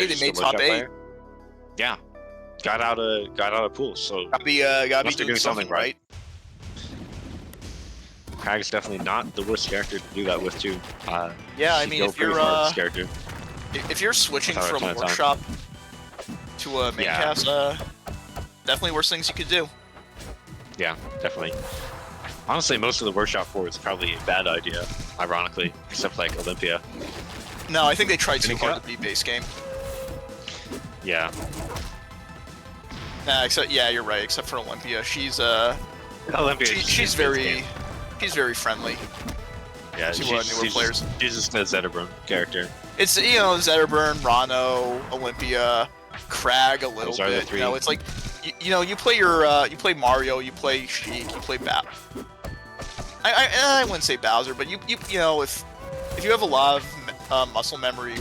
Hey, they made top 8. Player. Yeah, got out of pool. So gotta be doing something right. Kragg is definitely not the worst character to do that with too. Yeah, I mean, if you're switching from ton of time. workshop to a main cast, definitely worst things you could do. Yeah, definitely. Honestly, most of the workshop forward is probably a bad idea, ironically, except like Olympia. No, I think they tried too hard to beat base game. Yeah. Except you're right. Except for Olympia, she's Olympia. She's very friendly. Yeah, to newer players. She's just a Zetterburn character. It's Zetterburn, Rano, Olympia, Kragg a little bit. You know, it's like you play you play Mario, you play Sheik, you play Bowser. I wouldn't say Bowser, but you know if you have a lot of muscle memory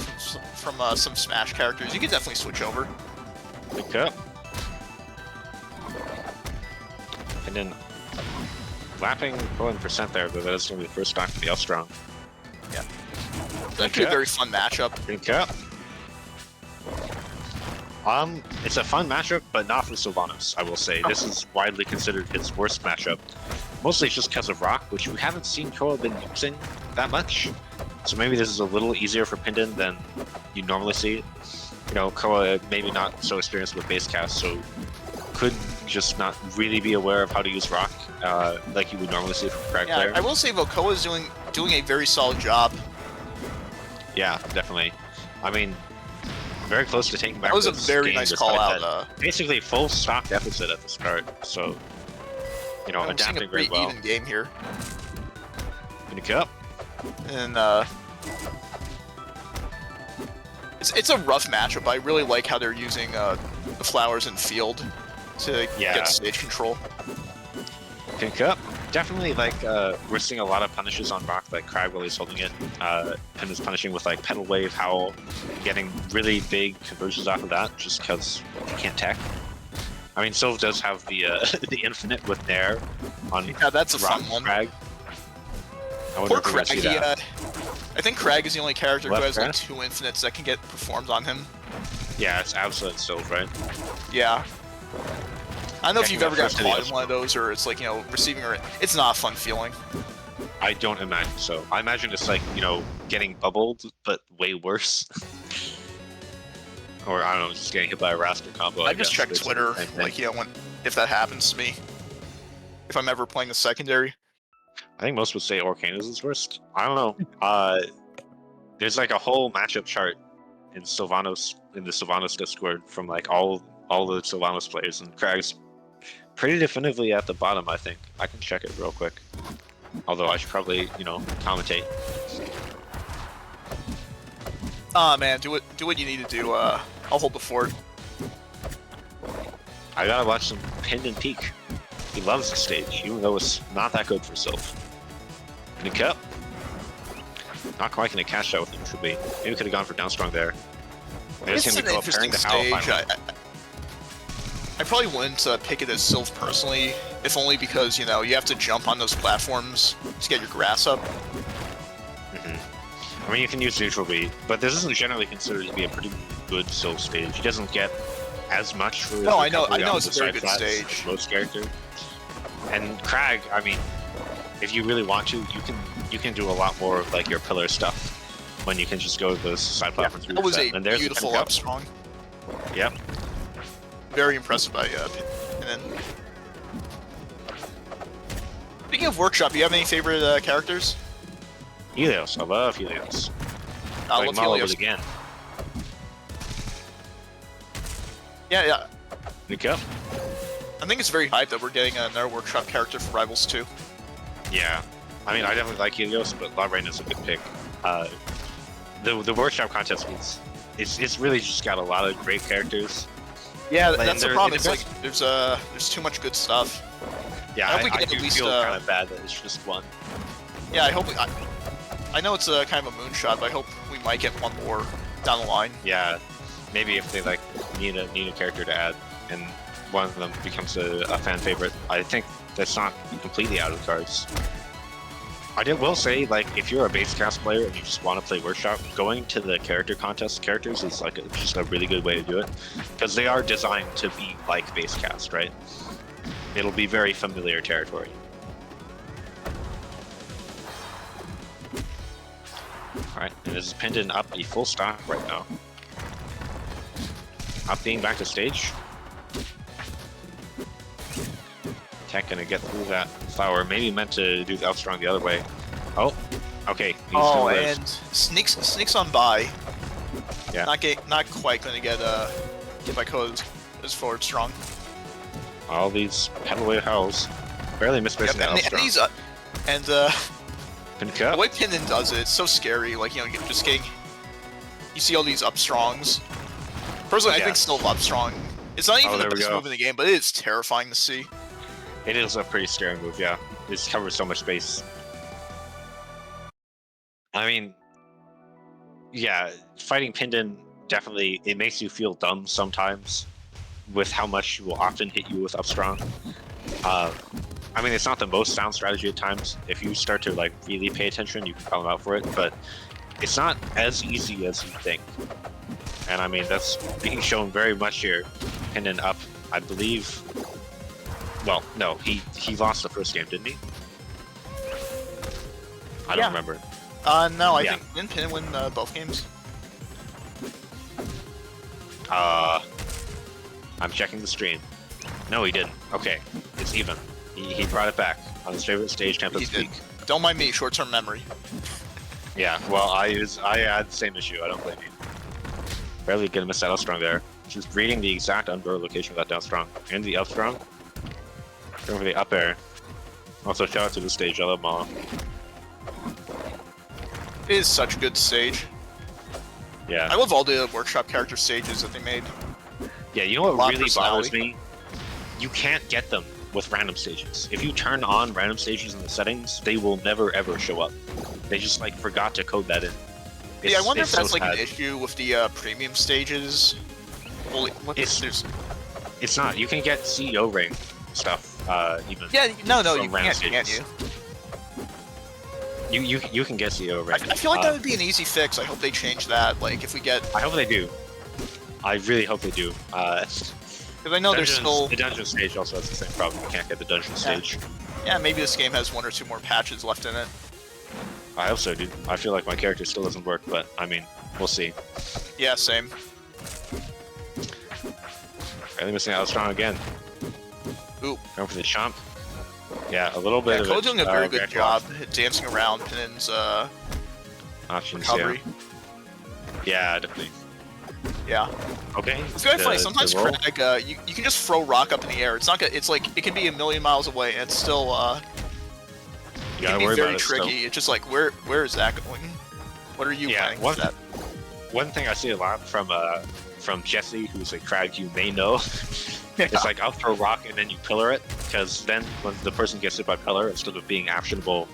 from some Smash characters, you can definitely switch over. Okay. And then lapping 1% there, but that is going to be the first stock for the L-Strong. Yeah. It's actually a very fun matchup. Okay. It's a fun matchup, but not for Sylvanos, I will say. This is widely considered his worst matchup. Mostly just because of Rock, which we haven't seen Koa been using that much. So maybe this is a little easier for Pinden than you normally see. You know, Koa maybe not so experienced with base cast, so could just not really be aware of how to use Rock like you would normally see from Kragg player. I will say though, Koa is doing a very solid job. Yeah, definitely. I mean, very close to taking back. That was a very nice call out. Basically, full stock deficit at the start. So, you know, adapting very well. Even game here. Gonna cup. And it's a rough matchup. I really like how they're using the flowers in field to get stage control. Pink cup. Definitely, like, we're seeing a lot of punishes on Rock, like Kragg while he's holding it. Pinden's punishing with, like, Pedal Wave, Howl, getting really big conversions off of that, just because he can't tech. I mean, Sylv does have the the infinite with Nair on that's a Rock fun one. Kragg. I wonder if we're gonna see that. I think Kragg is the only character who has, like, 2 infinites that can get performed on him. Yeah, it's Absolute Sylv, right? Yeah. I don't know if you've ever got caught in one of those, or it's like, receiving or it's not a fun feeling. I don't imagine so. I imagine it's like, getting bubbled, but way worse. Or, I don't know, just getting hit by a Raster combo. I just check Twitter, like, if that happens to me. If I'm ever playing the secondary. I think most would say Orcanos is worst. I don't know. There's like a whole matchup chart in the Sylvanos Discord from like all the Sylvanos players, and Kragg's pretty definitively at the bottom, I think. I can check it real quick. Although I should probably, commentate. Ah, man, do what you need to do. I'll hold the fort. I gotta watch some Pinden peak. He loves the stage, even though it's not that good for Sylv. Good cup. Not quite gonna catch that with neutral B. Maybe could have gone for down strong there. It's an interesting stage. I probably wouldn't pick it as Sylv personally, if only because, you have to jump on those platforms to get your grass up. I mean, you can use neutral B, but this isn't generally considered to be a pretty good Sylv stage. He doesn't get as much for his I know it's a very good stage. Most characters. And Kragg, I mean, if you really want to, you can do a lot more of like your pillar stuff when you can just go to those side platforms. That was a beautiful up strong. Yep. Very impressive by Pinden. Speaking of workshop, do you have any favorite characters? Helios, I love Helios. I love Helios again. Yeah. Good cup. I think it's very hype that we're getting another workshop character for Rivals 2. Yeah, I mean, I definitely like Helios, but Lawbrain is a good pick. The workshop contest it's really just got a lot of great characters. Yeah, that's the problem. It's like there's too much good stuff. Yeah, I do feel kind of bad that it's just one. Yeah, I hope I know it's a kind of a moonshot, but I hope we might get one more down the line. Yeah, maybe if they like need a character to add, and one of them becomes a fan favorite. I think that's not completely out of the cards. will say, like, if you're a base cast player and you just want to play Workshop, going to the character contest characters is like just a really good way to do it, because they are designed to be like base cast, right? It'll be very familiar territory. Alright, and this is Pinden up a full stock right now. Up being back to stage. Tech gonna get through that flower. Maybe meant to do the up strong the other way. Oh, okay. Oh, and sneaks on by. Yeah. Not quite gonna get hit by Koa's forward strong. All these heavyweight hells. Barely misspacing that up strong. The way Pinden does it, it's so scary. Like, you know, just getting. You see all these up strongs. Personally, I think still up strong. It's not even the best move in the game, but it is terrifying to see. It is a pretty scary move, yeah. It covers so much space. I mean, yeah, fighting Pinden definitely, it makes you feel dumb sometimes with how much he will often hit you with up strong. I mean, it's not the most sound strategy at times. If you start to like really pay attention, you can call him out for it, but it's not as easy as you think. And I mean, that's being shown very much here. Pinden up, I believe. Well, no, he lost the first game, didn't he? I don't remember. No, I think didn't Pinden win both games? I'm checking the stream. No, he didn't. Okay, it's even. He brought it back on his favorite stage, Templates Week. Don't mind me, short-term memory. Yeah, well, I had the same issue. I don't blame you. Barely gonna miss that up strong there. Just reading the exact under location of that down strong and the up strong. Going for the up air. Also, shout out to the stage. I love Mala. It is such a good stage. Yeah. I love all the workshop character stages that they made. Yeah, you know what really bothers me? You can't get them with random stages. If you turn on random stages in the settings, they will never ever show up. They just like forgot to code that in. I wonder if that's like an issue with the premium stages. Well, it's not. You can get CEO ring stuff even. Yeah, no, you can't. You can get CEO ring. I feel like that would be an easy fix. I hope they change that. Like if we get. I hope they do. I really hope they do. Because I know there's still the dungeon stage also has the same problem. You can't get the dungeon stage. Yeah, maybe this game has 1 or 2 more patches left in it. I hope so, dude. I feel like my character still doesn't work, but I mean, we'll see. Yeah, same. Barely missing out strong again. Ooh. Going for the chomp. Yeah, a little bit of Koa's doing a very good job dancing around Pinden's options. recovery. Yeah, definitely. Yeah. Okay. It's very funny. Sometimes Kragg, you can just throw rock up in the air. It's not. It's like it can be a million miles away, and it's still. You gotta it can worry be very about tricky. Still. It's just like where is that going? What are you planning with that? One thing I see a lot from Jesse, who's a Kragg you may know, it's like I'll throw rock and then you pillar it, because then when the person gets hit by pillar, instead of being actionable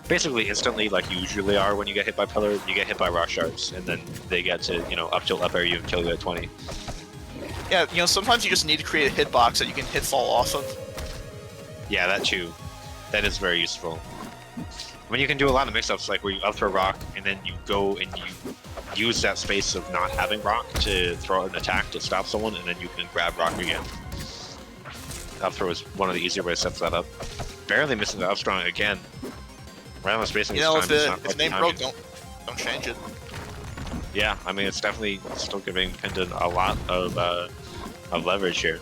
basically instantly like you usually are when you get hit by pillar, you get hit by rock shards, and then they get to, you know, up tilt up air you and kill you at 20. Yeah, you know, sometimes you just need to create a hitbox that you can hit fall off of. Yeah, that too. That is very useful. I mean, you can do a lot of mix-ups, like where you up throw rock, and then you go and you use that space of not having rock to throw an attack to stop someone, and then you can grab rock again. Up throw is one of the easier ways to set that up. Barely missing the up strong again. Right on the spacing. You know, if the name broke, don't change it. Yeah, I mean, it's definitely still giving Pinden a lot of leverage here.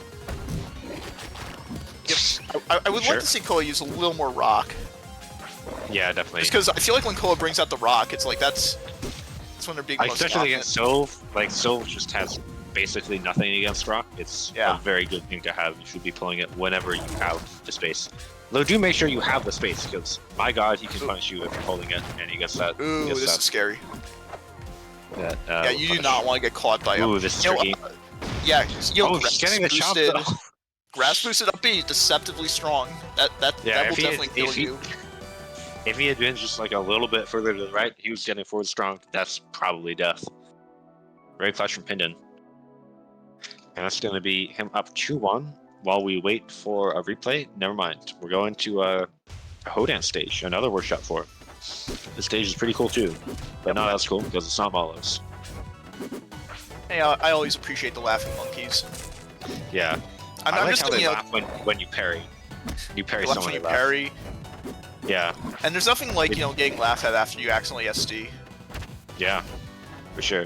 Yep. I would like to see Koa use a little more rock. Yeah, definitely. Just because I feel like when Koa brings out the rock, it's like that's when they're being most especially against Sylv. Like Sylv just has basically nothing against rock. It's a very good thing to have. You should be pulling it whenever you have the space. Though do make sure you have the space, because my god, he can punish you if you're holding it, and he gets that. Ooh, this is scary. That, yeah, you do not want to get caught by. Ooh, this is tricky. Yeah, he's getting the chop though. Grass boosted up B, deceptively strong. That will definitely kill you. If he had been just like a little bit further to the right, he was getting forward strong. That's probably death. Very clutch from Pinden. And that's going to be him up 2-1 while we wait for a replay. Never mind. We're going to a Hodan stage, another workshop for it. This stage is pretty cool too, but not as cool because it's not Malos. Hey, I always appreciate the laughing monkeys. Yeah. I'm like just how they thinking, laugh when you parry. You parry laugh someone. when you parry. Yeah. And there's nothing like, you know, getting laughed at after you accidentally SD. Yeah, for sure.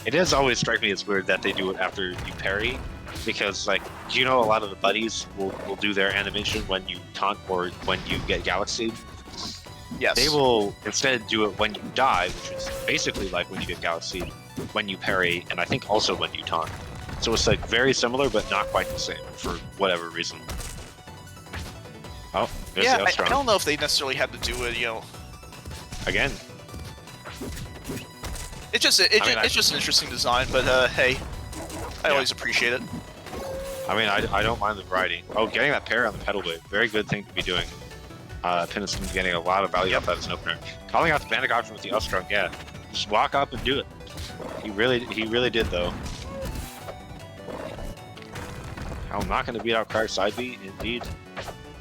It does always strike me as weird that they do it after you parry, because, like, you know, a lot of the buddies will do their animation when you taunt or when you get galaxied. Yes. They will instead do it when you die, which is basically like when you get galaxied, when you parry, and I think also when you taunt. So it's like very similar, but not quite the same for whatever reason. Oh, there's yeah, the I don't know if they necessarily had to do it, you know. Again. It's just it's just an interesting design, but hey, I always appreciate it. I mean, I don't mind the variety. Oh, getting that parry on the pedal wave, very good thing to be doing. Pinden's been getting a lot of value out of that as an opener. Calling out the panic option with the L strong, yeah. Just walk up and do it. He really did though. I'm not going to beat out Kragg side B, indeed.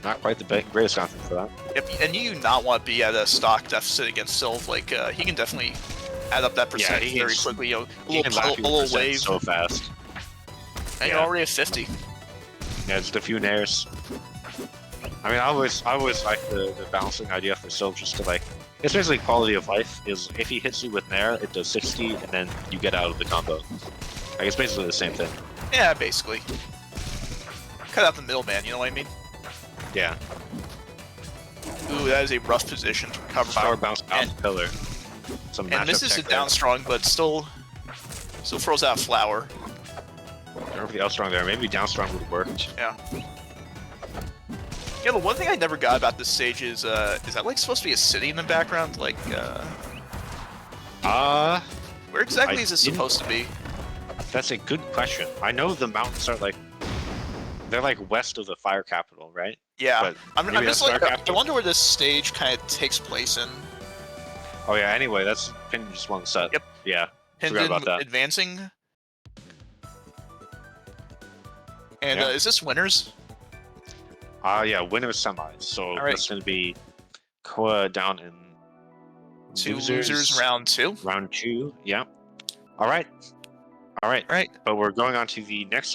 Not quite the greatest confidence for that. Yep, and you do not want to be at a stock deficit against Sylv. Like, he can definitely add up that percentage very quickly. You know, a little wave. So fast. And you're already at 50. Yeah, just a few nairs. I mean, I always like the balancing idea for Sylv, just to like, it's basically quality of life. Is if he hits you with nair, it does 60, and then you get out of the combo. Like, it's basically the same thing. Yeah, basically. Cut out the middleman, you know what I mean? Yeah. Ooh, that is a rough position to recover Power from. bounce out the pillar. Some and misses it down strong, but still throws out flower. I don't know if the L strong there. Maybe down strong would have worked. Yeah. Yeah, the one thing I never got about this stage is that like supposed to be a city in the background? Like, where exactly is this supposed to be? That's a good question. I know the mountains are like, they're like west of the fire capital, right? Yeah. But I'm just like, I wonder where this stage kind of takes place in. Oh yeah, anyway, that's Pinden just won the set. Yep. Yeah. Pinden about that. advancing. And is this winners? Yeah, winners semis. So that's going to be Koa down in losers round 2. Round 2, yeah. All right. But we're going on to the next